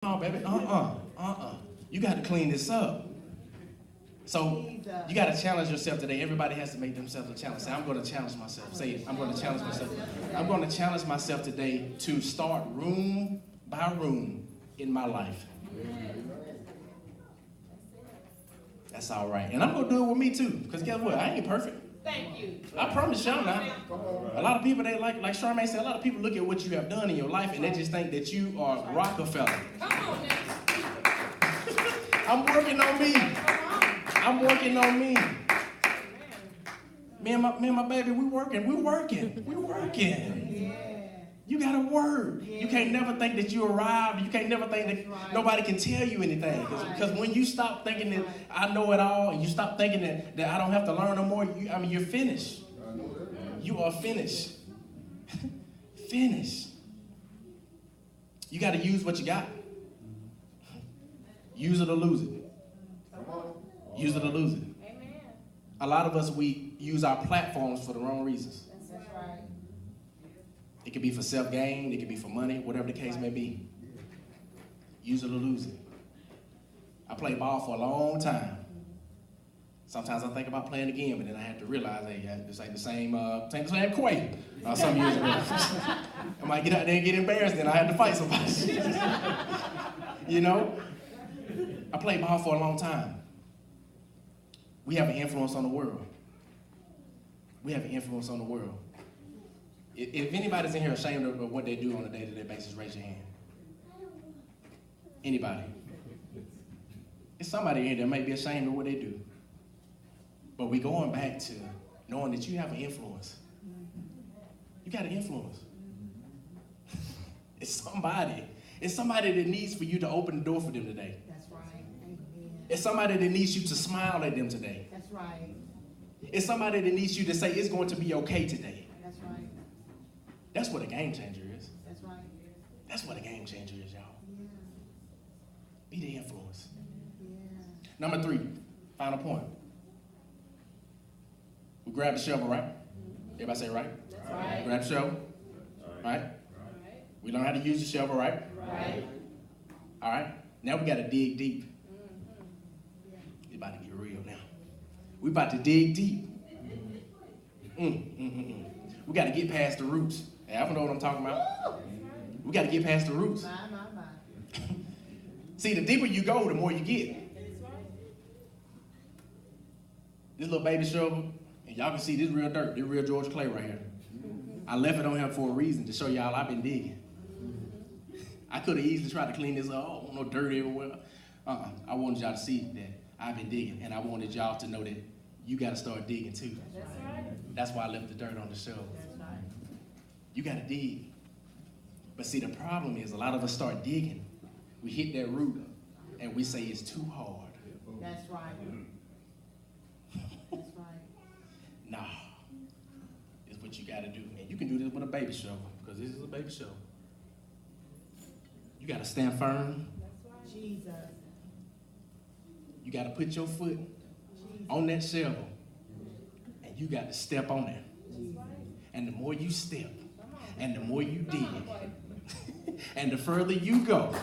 No, baby, You got to clean this up. So you got to challenge yourself today. Everybody has to make themselves a challenge. Say, I'm going to challenge myself. Say it. I'm going to challenge myself. I'm going to challenge myself today to start room by room in my life. That's all right. And I'm going to do it with me too. Because guess what? I ain't perfect. Thank you. I promise y'all not. A lot of people, they like Charmaine said, a lot of people look at what you have done in your life and they just think that you are Rockefeller. Come on now. I'm working on me. I'm working on me. Me and my baby, we working. Yeah. You gotta work. Yeah. You can't never think that you arrived. You can't never think that nobody can tell you anything. Because when you stop thinking that I know it all, and you stop thinking that I don't have to learn no more, you're finished. You are finished. Finished. You gotta use what you got. Use it or lose it. Use it or lose it. Amen. A lot of us, we use our platforms for the wrong reasons. That's right. It could be for self-gain, it could be for money, whatever the case may be. Use it or lose it. I played ball for a long time. Sometimes I think about playing again, but then I had to realize, hey, this ain't the same Quay some years ago. I might get out there and get embarrassed, then I had to fight somebody. You know? I played ball for a long time. We have an influence on the world. We have an influence on the world. If anybody's in here ashamed of what they do on a day-to-day basis, raise your hand. Anybody? There's somebody in here that may be ashamed of what they do. But we're going back to knowing that you have an influence. You got an influence. It's somebody. It's somebody that needs for you to open the door for them today. That's right. Amen. It's somebody that needs you to smile at them today. That's right. It's somebody that needs you to say it's going to be okay today. That's right. That's what a game changer is. That's right. That's what a game changer is, y'all. Yeah. Be the influence. Yeah. Number 3, final point. We grab the shovel, right? Everybody say right? That's right. Grab the shovel, right? We learn how to use the shovel, right? Right. All right. Now we got to dig deep. It's about to get real now. We about to dig deep. We got to get past the roots. Hey, I don't know what I'm talking about. We got to get past the roots. My. See, the deeper you go, the more you get. This little baby shovel, and y'all can see this real dirt, this real George Clay right here. I left it on here for a reason, to show y'all I've been digging. I could have easily tried to clean this up. Oh, no dirt everywhere. I wanted y'all to see that I've been digging, and I wanted y'all to know that you got to start digging too. That's right. That's why I left the dirt on the shovel. That's right. You got to dig. But see, the problem is a lot of us start digging. We hit that root, and we say it's too hard. That's right. That's right. Nah. It's what you got to do. And you can do this with a baby shovel, because this is a baby shovel. You got to stand firm. Jesus. You got to put your foot on that shovel, and you got to step on it. And the more you step, and the more you dig, and the further you go,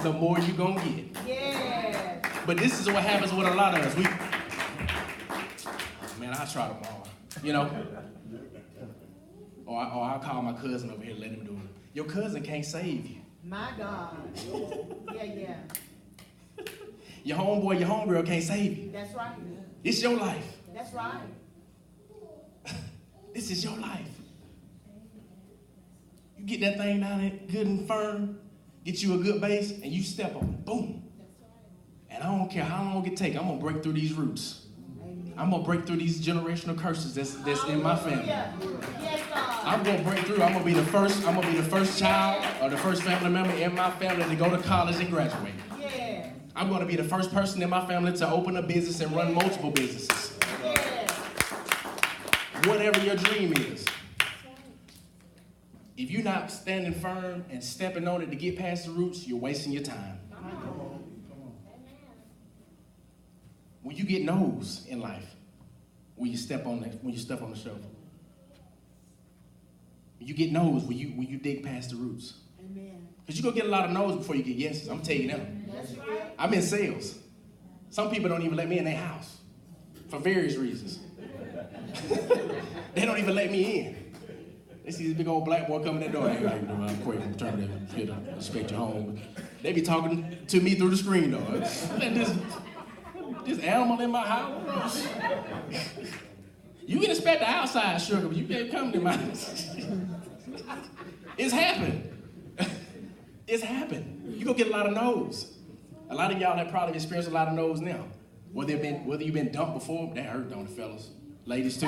the more you're going to get. Yeah. But this is what happens with a lot of us. Man, I'll try tomorrow, you know? Or I'll call my cousin over here and let him do it. Your cousin can't save you. My God. Yeah. Your homeboy, your homegirl can't save you. That's right. It's your life. That's right. This is your life. You get that thing down there good and firm, get you a good base, and you step on it. Boom. And I don't care how long it takes. I'm going to break through these roots. Amen. I'm going to break through these generational curses that's in my family. Yes, God. I'm going to break through. I'm going to be the first child or the first family member in my family to go to college and graduate. Yeah. I'm going to be the first person in my family to open a business and run multiple businesses. Yeah. Whatever your dream is. If you're not standing firm and stepping on it to get past the roots, you're wasting your time. When you get no's in life, when you step on the shovel, when you get no's, when you dig past the roots, Amen. Because you're going to get a lot of no's before you get yeses. I'm telling you now. That's right. I'm in sales. Some people don't even let me in their house for various reasons. They don't even let me in. They see this big old black boy coming in the door. Hey, like, I'm Quay from Terminator, here to inspect your home. They be talking to me through the screen, though. This animal in my house. You can inspect the outside, sugar, but you can't come to my house. It's happened. It's happened. You're going to get a lot of no's. A lot of y'all have probably experienced a lot of no's now. Whether you've been dumped before, that hurt, don't it, fellas? Ladies, too.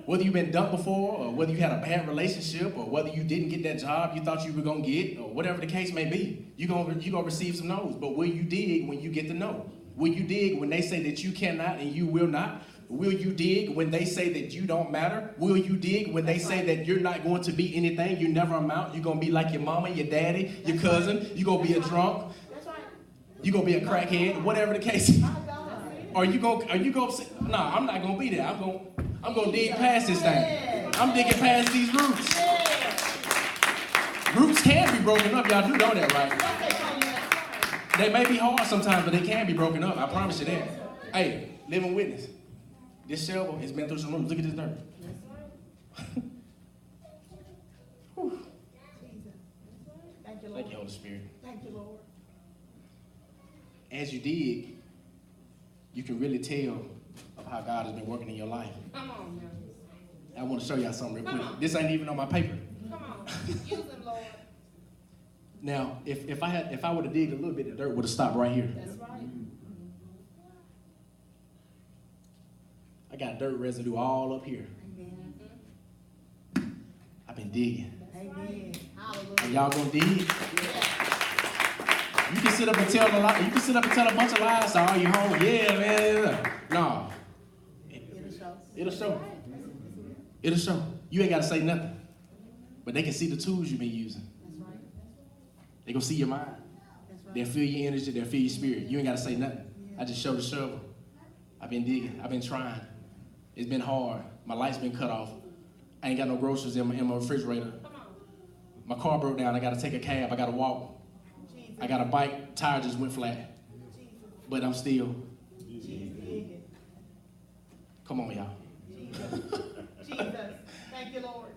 Whether you've been dumped before, or whether you had a bad relationship, or whether you didn't get that job you thought you were going to get, or whatever the case may be, you're going to receive some no's. But will you dig when you get the no? Will you dig when they say that you cannot and you will not? Will you dig when they say that you don't matter? Will you dig when they say that you're not going to be anything, you never amount? You're going to be like your mama, your daddy, your cousin. You're going to be a drunk. You're going to be a crackhead, whatever the case is. Are you going to say, no, I'm not going to be there. I'm going to dig past this thing. I'm digging past these roots. Roots can be broken up. Y'all do know that, right? They may be hard sometimes, but they can be broken up. I promise you that. Hey, living witness. This shovel has been through some roots. Look at this dirt. Thank you, Lord. Thank you, Holy Spirit. Thank you, Lord. As you dig, you can really tell of how God has been working in your life. Come on now. I want to show y'all something real quick. This ain't even on my paper. Come on. Use him, Lord. Now, if I would have digged a little bit, the dirt would have stopped right here. That's right. I got dirt residue all up here. Amen. I've been digging. Amen. Are Hallelujah. y'all gonna dig? You can sit up and tell a lot. You can sit up and tell a bunch of lies. Oh, you home? Yeah, man. No. It'll show. It'll show. It'll show. You ain't gotta say nothing. But they can see the tools you've been using. That's right. They gonna see your mind. That's right. They'll feel your energy. They'll feel your spirit. You ain't gotta say nothing. I just show the shovel. I've been digging. I've been trying. It's been hard. My light's been cut off. I ain't got no groceries in my refrigerator. My car broke down. I got to take a cab. I got to walk. Jesus. I got a bike. Tire just went flat. Jesus. But I'm still. Jesus. Come on, y'all. Jesus. Jesus. Thank you, Lord.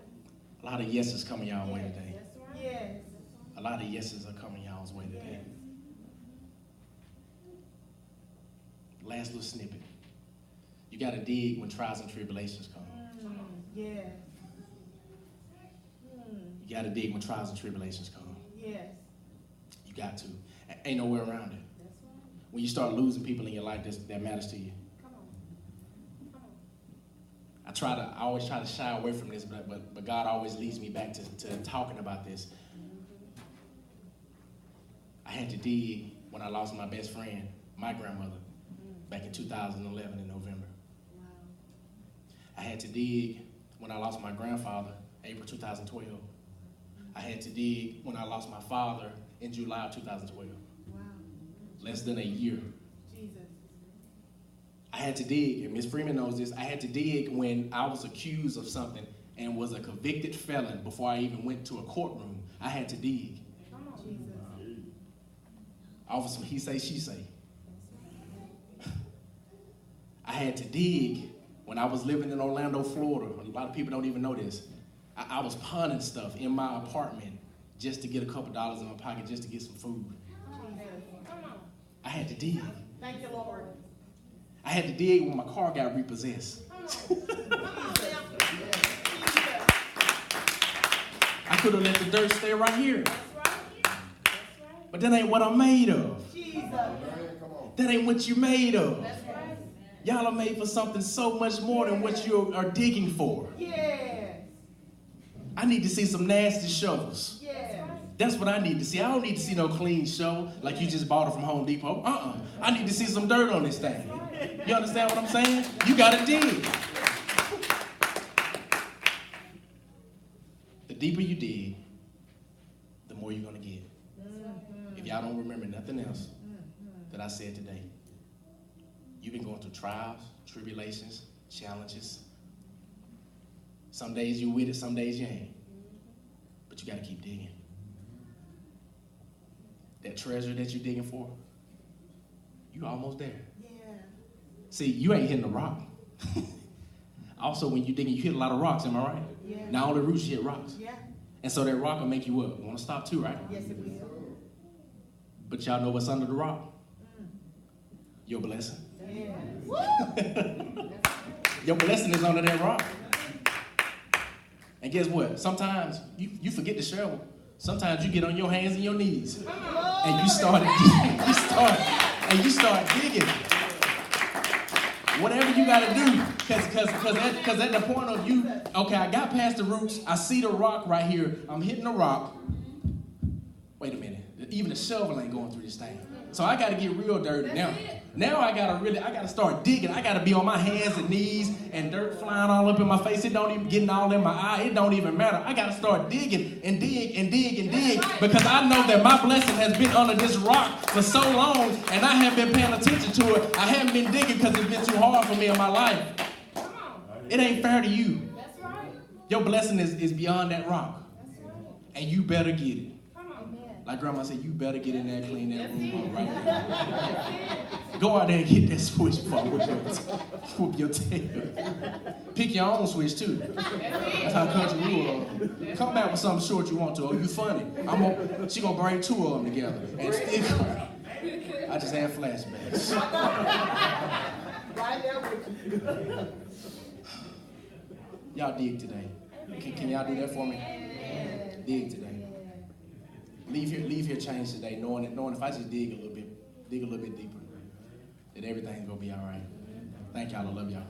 A lot of yeses coming y'all way today. That's right. Yes. A lot of yeses are coming y'all's way today. Last little snippet. You got to dig when trials and tribulations come. Yes. You got to dig when trials and tribulations come. Yes. You got to. Ain't nowhere around it. That's right. When you start losing people in your life that matters to you. Come on. Come on. I always try to shy away from this, but God always leads me back to talking about this. I had to dig when I lost my best friend, my grandmother, back in 2011 in November. Wow. I had to dig when I lost my grandfather, April 2012. I had to dig when I lost my father in July of 2012. Wow. Less than a year. Jesus. I had to dig, and Ms. Freeman knows this, I had to dig when I was accused of something and was a convicted felon before I even went to a courtroom. I had to dig. Come on. Jesus. Off of some he say, she say. I had to dig when I was living in Orlando, Florida. A lot of people don't even know this. I was pawning stuff in my apartment just to get a couple dollars in my pocket, just to get some food. Come on. I had to dig. Thank you, Lord. I had to dig when my car got repossessed. I could have let the dirt stay right here. But that ain't what I'm made of. Jesus. That ain't what you're made of. That's right. Y'all are made for something so much more than what you are digging for. Yes. I need to see some nasty shovels. Yes. That's what I need to see. I don't need to see no clean shovel like you just bought it from Home Depot. I need to see some dirt on this thing. You understand what I'm saying? You got to dig. The deeper you dig, the more you're going to get. If y'all don't remember nothing else that I said today, you've been going through trials, tribulations, challenges, Some days you with it, some days you ain't. But you got to keep digging. That treasure that you're digging for, you almost there. Yeah. See, you ain't hitting the rock. Also, when you're digging, you hit a lot of rocks, am I right? Yeah. Not only roots, you hit rocks. Yeah. And so that rock will make you what? Want to stop too, right? Yes, it will. But y'all know what's under the rock? Your blessing. Yeah. Your blessing is under that rock. And guess what? Sometimes you forget to shovel. Sometimes you get on your hands and your knees. And you start digging. Whatever you got to do. Because at the point of you, okay, I got past the roots. I see the rock right here. I'm hitting the rock. Wait a minute. Even the shovel ain't going through this thing. So I got to get real dirty now. Now I got to start digging. I got to be on my hands and knees and dirt flying all up in my face. It don't even getting all in my eye. It don't even matter. I got to start digging and dig and dig and dig because I know that my blessing has been under this rock for so long and I haven't been paying attention to it. I haven't been digging because it's been too hard for me in my life. It ain't fair to you. That's right. Your blessing is beyond that rock. That's right. And you better get it. Come on. Like Grandma said, you better get in there and clean that room up right now. Go out there and get that switch before I whoop your tail. Pick your own switch too. That's how country we are. Come back with something short you want to. Oh, you funny. She gonna bring two of them together and stick her. I just had flashbacks. Right there with you. Y'all dig today. Can y'all do that for me? Dig today. Leave here changed today, knowing if I just dig a little bit deeper, that everything's gonna be all right. Thank y'all. I love y'all.